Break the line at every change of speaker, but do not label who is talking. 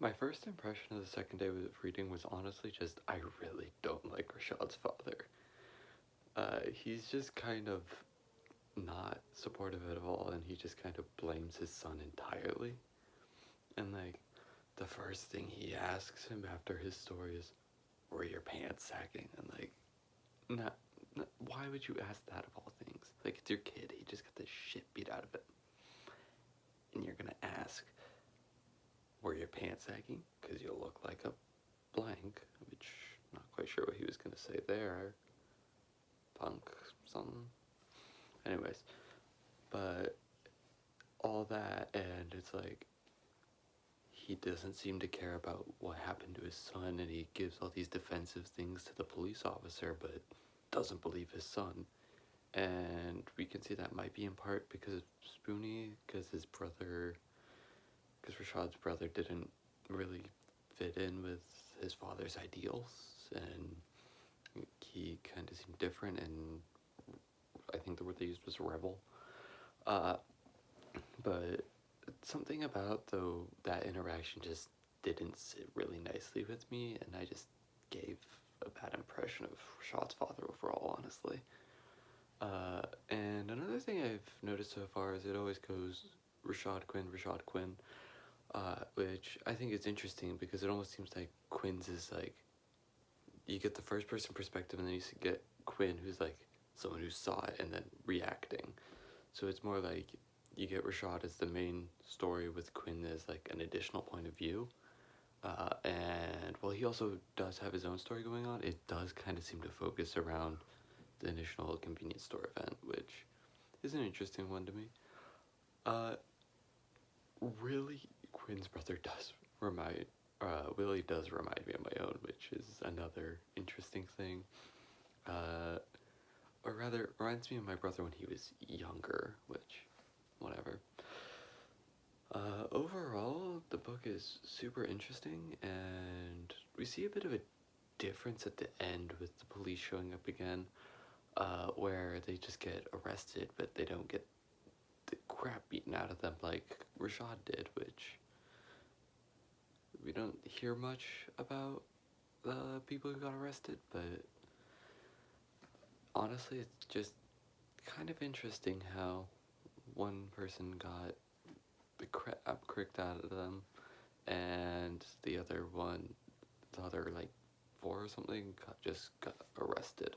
My first impression of the second day of reading was honestly just I really don't like Rashad's father. He's just kind of not supportive at all, and he just kind of blames his son entirely. And like, the first thing he asks him after his story is, "Were your pants sagging?" And like, not, why would you ask that of all things? Like, it's your kid. He just got the shit beat out of him, and you're gonna ask, "Were your pants sagging?" Because you look like a blank, which I'm not quite sure what he was gonna say there. Punk something. Anyways, but all that, and it's like he doesn't seem to care about what happened to his son, and he gives all these defensive things to the police officer, but doesn't believe his son. And we can see that might be in part because of Spoonie, because his brother, because Rashad's brother didn't really fit in with his father's ideals, and he kind of seemed different, and I think the word they used was rebel. Uh, but something about though that interaction just didn't sit really nicely with me, and I just gave a bad impression of Rashad's father overall, honestly. And another thing I've noticed so far is it always goes Rashad Quinn, which I think is interesting because it almost seems like Quinn's is like you get the first person perspective, and then you get Quinn, who's like someone who saw it and then reacting. So it's more like you get Rashad as the main story with Quinn as like an additional point of view. And while he also does have his own story going on, it does kind of seem to focus around the initial convenience store event, which is an interesting one to me. Uh, really, Quinn's brother does remind, Willie does remind me of my own, which is another interesting thing. Or rather, reminds me of my brother when he was younger, which, whatever. Overall, the book is super interesting, and we see a bit of a difference at the end with the police showing up again, where they just get arrested, but they don't get the crap beaten out of them like Rashad did, which we don't hear much about the people who got arrested, but honestly, it's just kind of interesting how one person got the crap kicked out of them, and the other like four or something, just got arrested.